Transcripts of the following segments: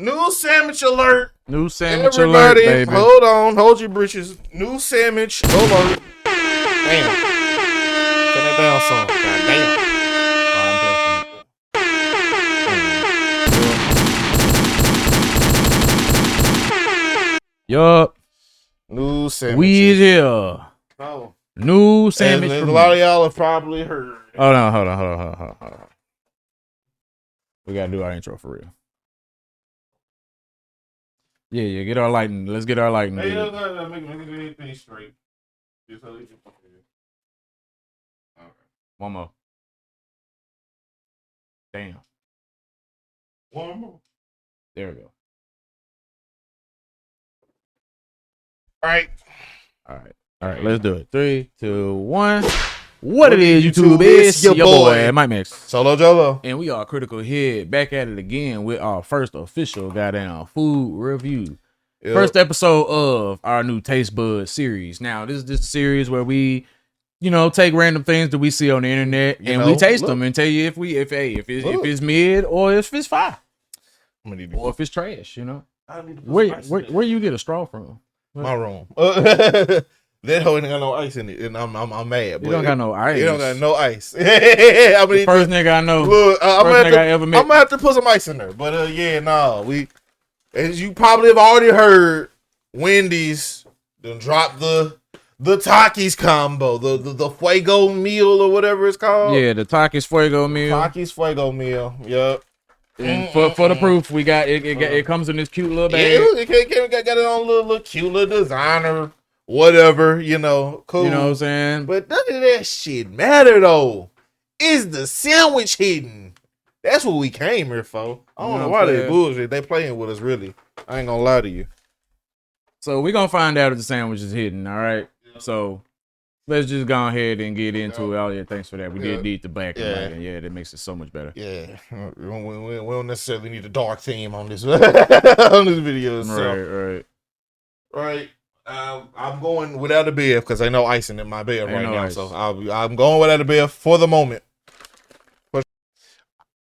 New sandwich alert. New sandwich alert, baby. Hold on. Hold your britches. New sandwich alert. Damn. Turn that down some. God damn. Yup. New sandwich. We here. Oh. New sandwich. A lot of y'all have probably heard. Hold on. We gotta do our intro for real. Yeah, get our lighting. Let's get our lighting. Hey, no, make anything straight. Just so we can fuck it. Okay. One more. Damn. One more. There we go. All right. Let's do it. 3, 2, 1. What it is, YouTube? It's your boy, Mike Mix. Solo Jolo. And we are Critical Head back at it again with our first official goddamn food review. Yep. First episode of our new Taste Bud series. Now, this is just a series where we, take random things that we see on the internet and we taste them and tell you if it's mid or if it's fire. Or if it's trash, Where you get a straw from? My room. That hoe ain't got no ice in it, and I'm mad. You don't got no ice. You don't got no ice. First nigga I know. Look, I'm gonna have to put some ice in there. But as you probably have already heard, Wendy's done dropped the Takis combo, the Fuego meal or whatever it's called. Yeah, the Takis Fuego meal. Takis Fuego meal. Yep. And for the proof, we got it comes in this cute little bag. Yeah, it got it on little cute little designer. Whatever, cool. You know what I'm saying? But none of that shit matter, though. Is the sandwich hidden? That's what we came here for. I don't know why they bullshit. They playing with us, really. I ain't gonna lie to you. So we're gonna find out if the sandwich is hidden, all right? Yeah. So let's just go ahead and get into it. Oh, yeah, thanks for that. We did need the black and white, and that makes it so much better. Yeah. We don't necessarily need a dark theme on this, on this video. Right. I'm going without a beer because ain't no icing in my bed right now. Ice. So I'm going without a beer for the moment. All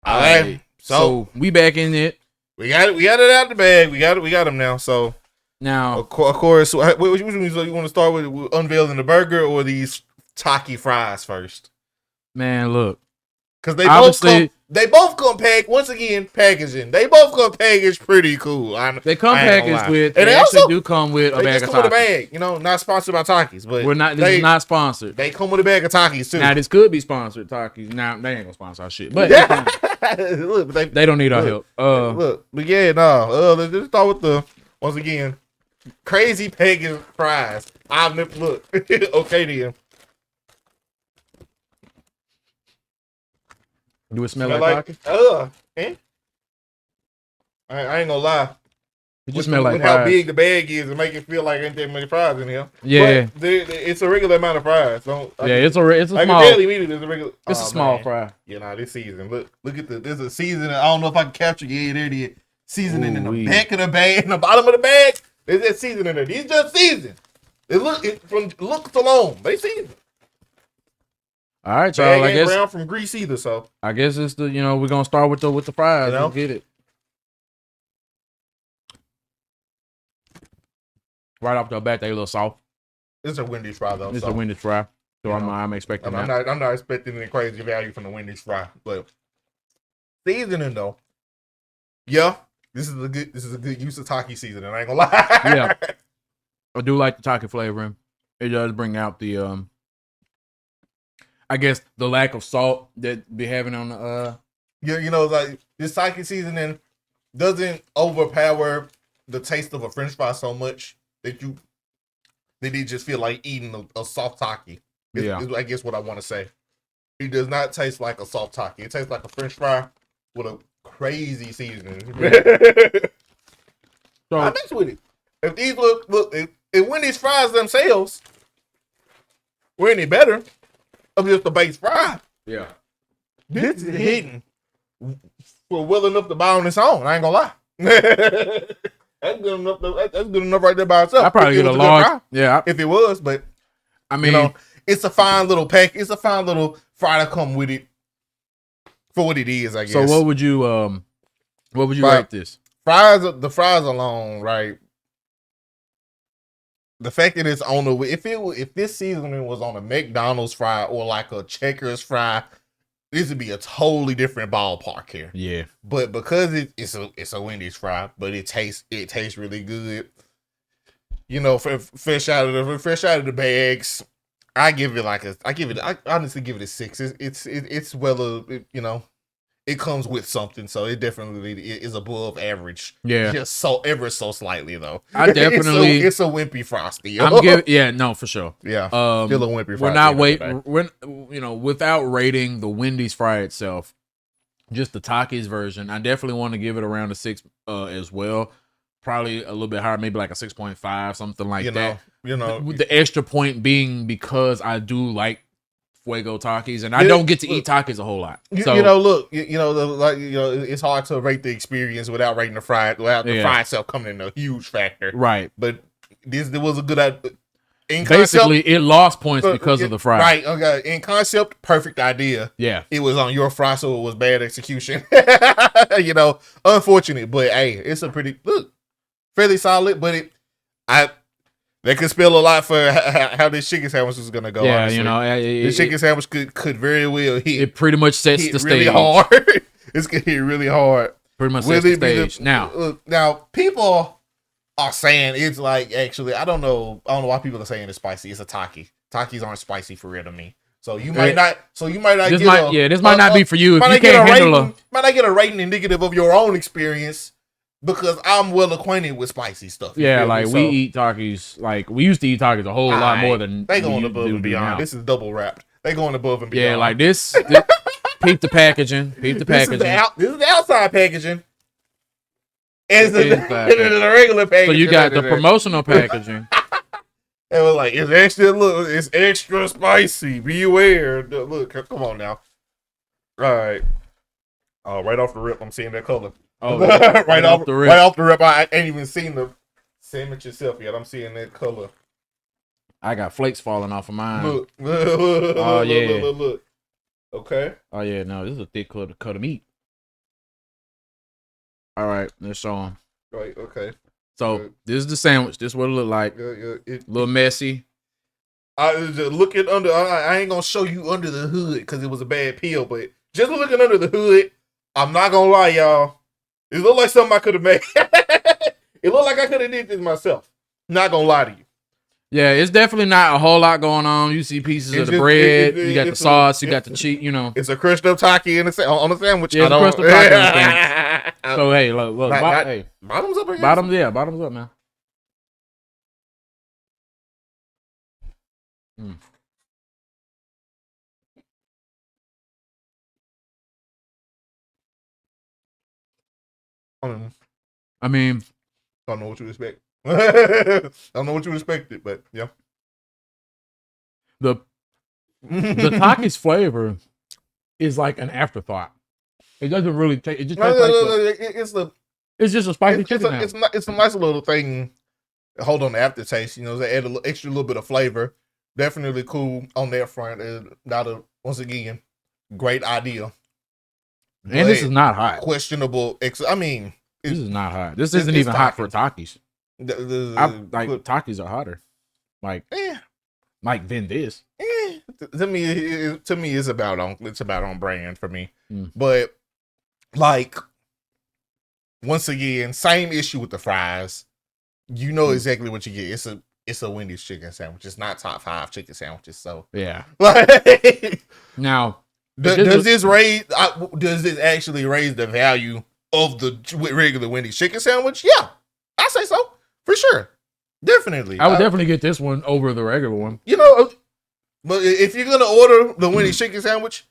right. So we back in it. We got it out the bag. We got them now. So now, of course, which one you want to start with unveiling the burger or these Taki fries first? Man, look, because they both come packaged. Once again, packaging. They both come packaged pretty cool. They come packaged with. And they also do come with a bag of Takis. With a bag. Not sponsored by Takis, but This is not sponsored. They come with a bag of Takis too. Now this could be sponsored Takis. Now they ain't gonna sponsor our shit, but look, they don't need our help. Let's just start with the once again crazy packaged fries. Look, okay then. Do it smell like Takis? I ain't gonna lie. It just smell like how big the bag is and make it feel like ain't that many fries in here. Yeah, but it's a regular amount of fries. It's a small. I can barely meet it. It's a regular. It's a small fry. Yeah, this season. Look at there's a seasoning. I don't know if I can capture. Yeah, there it is. Seasoning in the back of the bag, in the bottom of the bag. There's that seasoning in there. These just seasoned. From looks alone, they seasoned. All right, y'all. I guess brown from grease either. So I guess it's the we're gonna start with the fries. Let's get it. Right off the bat, they a little soft. It's a Wendy's fry though. It's a Wendy's fry, so I'm expecting that. I'm not expecting any crazy value from the Wendy's fry, but seasoning though. Yeah, this is a good use of Taki seasoning. I ain't gonna lie. Yeah, I do like the Taki flavoring. It does bring out the I guess the lack of salt that be having on the like this Taki seasoning doesn't overpower the taste of a French fry so much that you just feel like eating a soft Taki. Is I guess what I want to say. It does not taste like a soft Taki. It tastes like a French fry with a crazy seasoning. So I mess with it. If these look, if Wendy's fries themselves were any better of just the base fry, this is hitting for well enough to buy on its own. I ain't gonna lie. That's good enough. That's good enough right there by itself. I probably get a large, if it was, but I mean, it's a fine little pack. It's a fine little fry to come with it for what it is, I guess. So what would you rate this? the fries alone, right? The fact that it's on the if this seasoning was on a McDonald's fry or like a Checkers fry, this would be a totally different ballpark here. Yeah. But because it's a Wendy's fry, but it tastes really good. You know, fresh out of the bags. I honestly give it a 6. It's well, you know, it comes with something, so it definitely is above average. Yeah, just so ever so slightly though. I definitely it's a wimpy frosty. I'm giving no for sure. Yeah, still a wimpy frosty. We're not waiting. You know, without rating the Wendy's fry itself, just the Takis version, I definitely want to give it around a 6 as well. Probably a little bit higher, maybe like a 6.5, something like that. You know, with the extra point being because I do like Fuego Takis, and I don't get to eat Takis a whole lot. So you know, look, it's hard to rate the experience without rating the fry, without the fry itself coming in a huge factor, right? But there was a good in basically concept, it lost points because of the fry, right? Okay, in concept, perfect idea. Yeah, it was on your fry, so it was bad execution. You know, unfortunate, but hey, it's a fairly solid, but they could spell a lot for how this chicken sandwich is gonna go. Yeah, honestly. you know, the chicken sandwich could very well hit. It pretty much sets the stage. Really hard. It's gonna hit really hard. Pretty much sets the stage. Now people are saying it's like actually I don't know why people are saying it's spicy. It's a Taki. Takis aren't spicy for real to me. So you might not. This might not be for you if you can't handle. Might not get a rating indicative of your own experience. Because I'm well acquainted with spicy stuff. Yeah, like we eat Takis. Like we used to eat Takis a whole lot more than they going above and beyond. This is double wrapped. They going above and beyond. Yeah, like this peep the packaging. Peep the packaging. This is the outside packaging. And the regular packaging. So you got the promotional packaging. It was like it's extra spicy. Beware. Look, come on now. All right. Right off the rip, I'm seeing that color. Oh, right off the rip. I ain't even seen the sandwich itself yet. I'm seeing that color. I got flakes falling off of mine. Look. Oh yeah. Look. Okay. Oh yeah. No, this is a thick cut of meat. All right, let's show them. Right. Okay. So this is the sandwich. This is what it look like. A little messy. I just looking under. I ain't gonna show you under the hood because it was a bad peel, but just looking under the hood, I'm not gonna lie, y'all. It looked like something I could have made. It looked like I could have did this myself. Not gonna lie to you. Yeah, it's definitely not a whole lot going on. You see pieces of the bread. You got the sauce. You got the cheese. You know, it's a crushed up Taki on a sandwich. Yeah, it's a crushed up Taki on the thing. So hey, look, hey, bottoms up. Bottoms up, man. I mean, don't know what you expect. Don't know what you expected, but yeah. The Taki's flavor is like an afterthought. It doesn't really take. It just it's just a spicy chicken. It's a nice little thing. Hold on the aftertaste. You know, they add a extra little bit of flavor. Definitely cool on that front. Once again, great idea. And this is not hot. Questionable. This is not hot. This isn't even hot for Takis. Takis are hotter. Like than this. To me, it's about on brand for me. But like once again, same issue with the fries. You know exactly what you get. It's a Wendy's chicken sandwich. It's not top 5 chicken sandwiches. So yeah. Now, does this actually raise the value of the regular Wendy's chicken sandwich? Yeah, I say so for sure. Definitely, I would definitely get this one over the regular one. You know, but if you're gonna order the Wendy's chicken sandwich,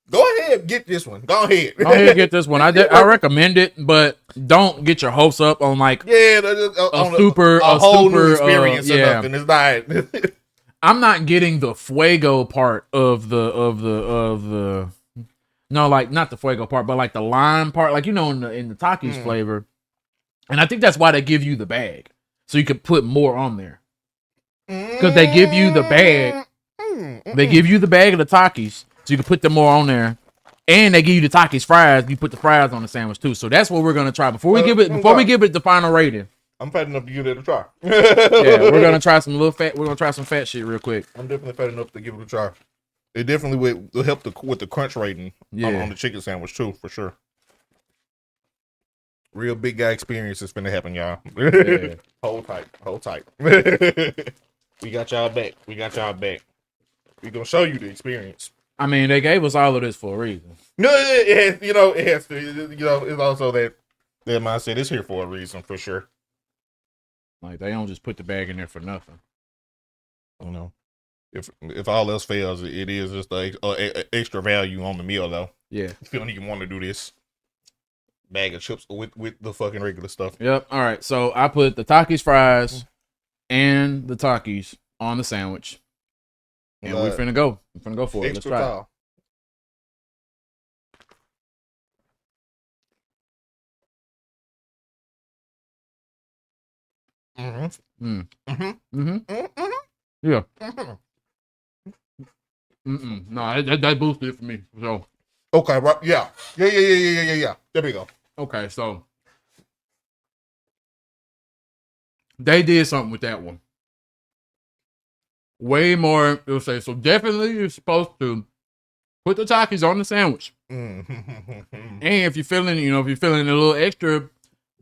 go ahead get this one. Go ahead get this one. I recommend it, but don't get your hopes up on like a whole new experience or nothing. It's not. I'm not getting the Fuego part of the no, like not the Fuego part, but like the lime part, like in the Takis flavor. And I think that's why they give you the bag, so you could put more on there. Because they give you the bag, they give you the bag of the Takis, so you can put them more on there. And they give you the Takis fries. You put the fries on the sandwich too. So that's what we're gonna try before we give it the final rating. I'm fat enough to give it a try. Yeah, we're gonna try some little fat. We're gonna try some fat shit real quick. I'm definitely fat enough to give it a try. It definitely will help with the crunch rating on the chicken sandwich too, for sure. Real big guy experience is finna happen, y'all. Yeah. Hold tight. We got y'all back. We gonna show you the experience. I mean, they gave us all of this for a reason. No, it has to. It's also that mindset is here for a reason, for sure. Like, they don't just put the bag in there for nothing. You know, if all else fails, it is just extra value on the meal, though. Yeah. If you don't even want to do this, bag of chips with the fucking regular stuff. Yep. All right. So I put the Takis fries and the Takis on the sandwich. And we're finna go. We're finna go for it. Let's try it. Yeah. No, that boosted it for me. So. Okay. Right. Yeah. There we go. Okay. So they did something with that one. Way more. It'll say so. Definitely, you're supposed to put the Takis on the sandwich. And if you're feeling, a little extra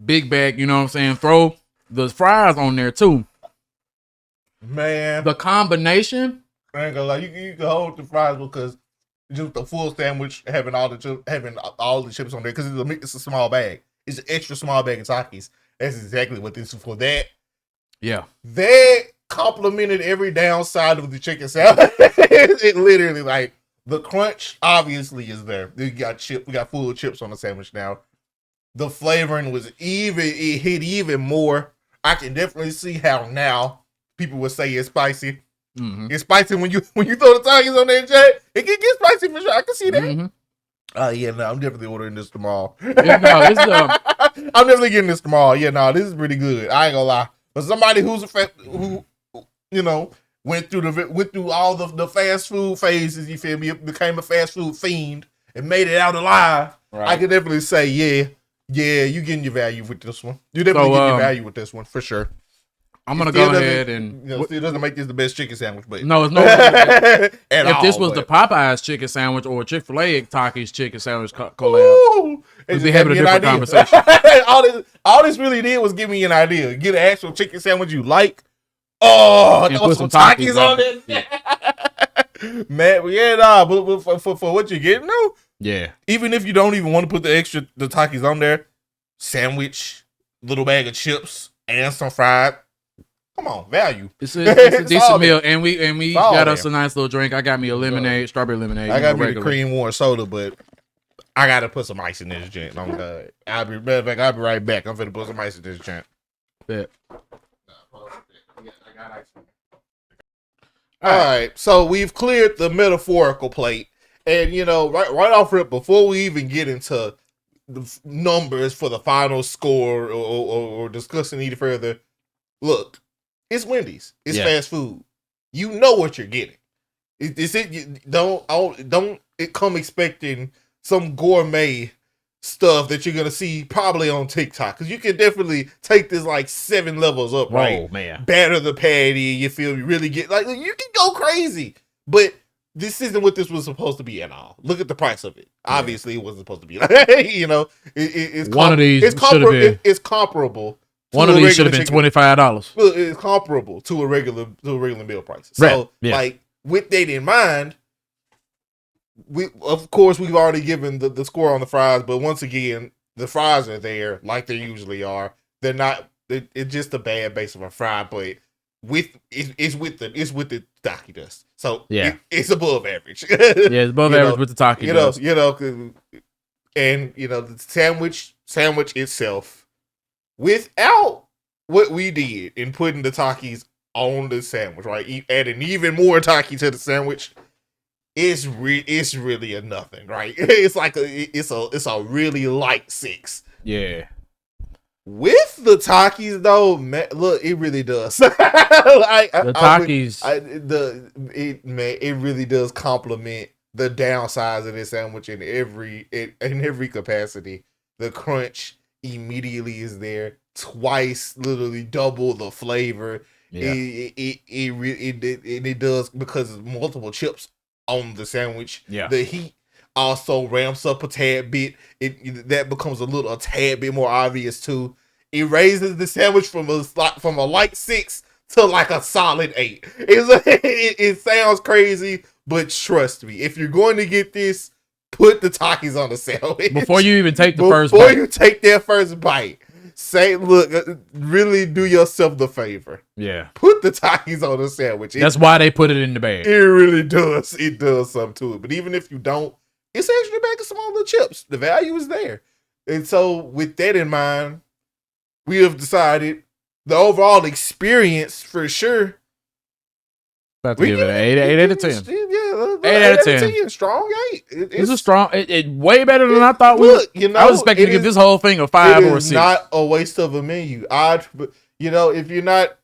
big bag, you know what I'm saying, throw the fries on there too. Man, the combination. I ain't gonna lie, you can hold the fries because just the full sandwich having all the chips on there because it's a small bag. It's an extra small bag of Takis. That's exactly what this is for. That. Yeah. That complimented every downside of the chicken salad. It literally, like, the crunch obviously is there. We got full chips on the sandwich now. The flavoring it hit even more. I can definitely see how now people would say it's spicy. Mm-hmm. It's spicy when you throw the Takis on there, Jay. It can get spicy for sure. I can see that. Mm-hmm. I'm definitely ordering this tomorrow. I'm definitely getting this tomorrow. Yeah, this is pretty good. I ain't gonna lie. But somebody who went through all the fast food phases, you feel me, became a fast food fiend and made it out alive. Right. I can definitely say, yeah, you getting your value with this one. You definitely getting your value with this one for sure. I'm gonna go ahead and still doesn't make this the best chicken sandwich, but no, it's not. If this was the Popeyes chicken sandwich or Chick-fil-A Takis chicken sandwich collab, we'd be having a different conversation. all this really did was give me an idea. Get an actual chicken sandwich you like. Oh, and put some Takis on it. Yeah. Man, but for what you're getting, though. Yeah. Even if you don't even want to put the Takis on there, sandwich, little bag of chips, and some fried. Come on, value. It's a decent meal, and we got us a nice little drink. I got me a lemonade, strawberry lemonade. I got me the cream warm soda, but I gotta put some ice in this joint. I'll be right back. I'm finna put some ice in this joint. Bet. All right, so we've cleared the metaphorical plate, and right off rip, before we even get into the numbers for the final score or discussing any further, look. It's Wendy's. It's fast food. You know what you're getting. Don't come expecting some gourmet stuff that you're gonna see probably on TikTok, because you can definitely take this like 7 levels up. Right? Oh man! Batter the patty. You feel me? Really get you can go crazy, but this isn't what this was supposed to be at all. Look at the price of it. Yeah. Obviously, it wasn't supposed to be like it's one of these. It's comparable. One of these should have been $25. It's comparable to a regular meal price. So, with that in mind, we've already given the score on the fries, but once again, the fries are there like they usually are. They're not. It's just a bad base of a fry, but it's with the Taki dust. So it's above average. It's above average with the Taki dust. And the sandwich itself. Without what we did in putting the Takis on the sandwich, right? Adding even more Taki to the sandwich, it's really a nothing, right? It's like it's a really light 6. Yeah. With the Takis though, man, look, it really does. The Takis, it really does complement the downsides of this sandwich in every capacity. The crunch immediately is there, twice, literally double the flavor. Yeah. It does because of multiple chips on the sandwich. Yeah, the heat also ramps up a tad bit. That becomes a tad bit more obvious too. It raises the sandwich from a light 6 to like a solid 8. It sounds crazy, but trust me, if you're going to get this, put the Takis on the sandwich before you even take the first bite. Before you take that first bite, say, look, really do yourself the favor. Yeah, put the Takis on the sandwich. That's why they put it in the bag. It really does. It does something to it. But even if you don't, it's extra bag of smaller chips. The value is there. And so, with that in mind, we have decided the overall experience for sure. About to give it an 8 out of 10. Yeah, 8 out of 10. Strong 8. It's a strong. It way better than I thought. I was expecting to give this whole thing a 5 or a 6. It's not a waste of a menu. If you're not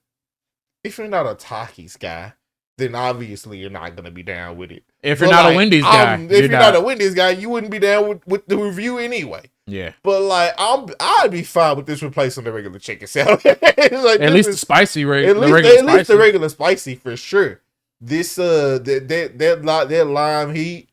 a Takis guy, then obviously you're not gonna be down with it. If you're not a Wendy's guy, if you're not a Wendy's guy, you wouldn't be down with the review anyway. Yeah, but like I'd be fine with this replacing the regular chicken salad. Like, at least the spicy at least the regular spicy for sure. This that lime heat,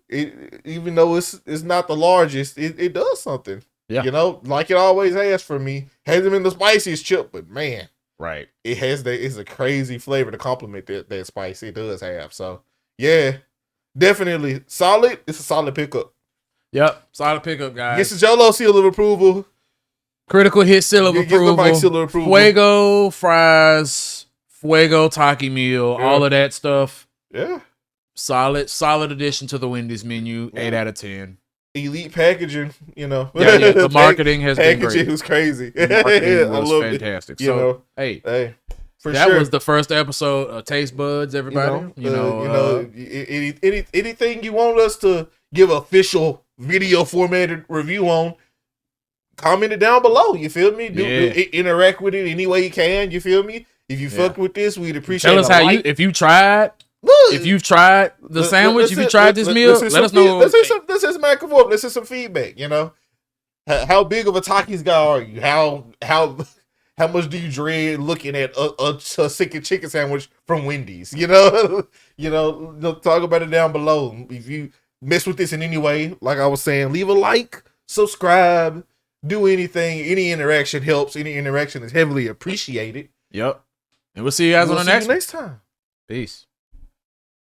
even though it's not the largest, it does something. Yeah, like it always has for me. Hasn't been the spiciest chip, but man, right, it's a crazy flavor to complement that spice it does have. So yeah, definitely solid. It's a solid pickup. Yep, solid pickup, guys. Gets the Jolo seal of approval. Critical hit seal of approval. Fuego fries, Fuego Taki meal, all of that stuff. Yeah, solid addition to the Wendy's menu. 8 out of 10. Elite packaging, Yeah, the marketing has been great. Packaging was crazy. The marketing was fantastic. So, hey, for that was the first episode of Taste Buds, everybody. Anything you want us to give official video formatted review on, comment it down below. You feel me? Interact with it any way you can. You feel me? If you fucked with this, we'd appreciate it. Tell us how if you've tried the sandwich, if you tried this meal, let us know. Let's hit some back and forth. Let's hit some feedback. How big of a Takis guy are you? How much do you dread looking at a chicken sandwich from Wendy's? Talk about it down below. If you mess with this in any way, like I was saying, leave a like, subscribe, do anything. Any interaction helps. Any interaction is heavily appreciated. Yep. And we'll see you guys on the next next time. Peace.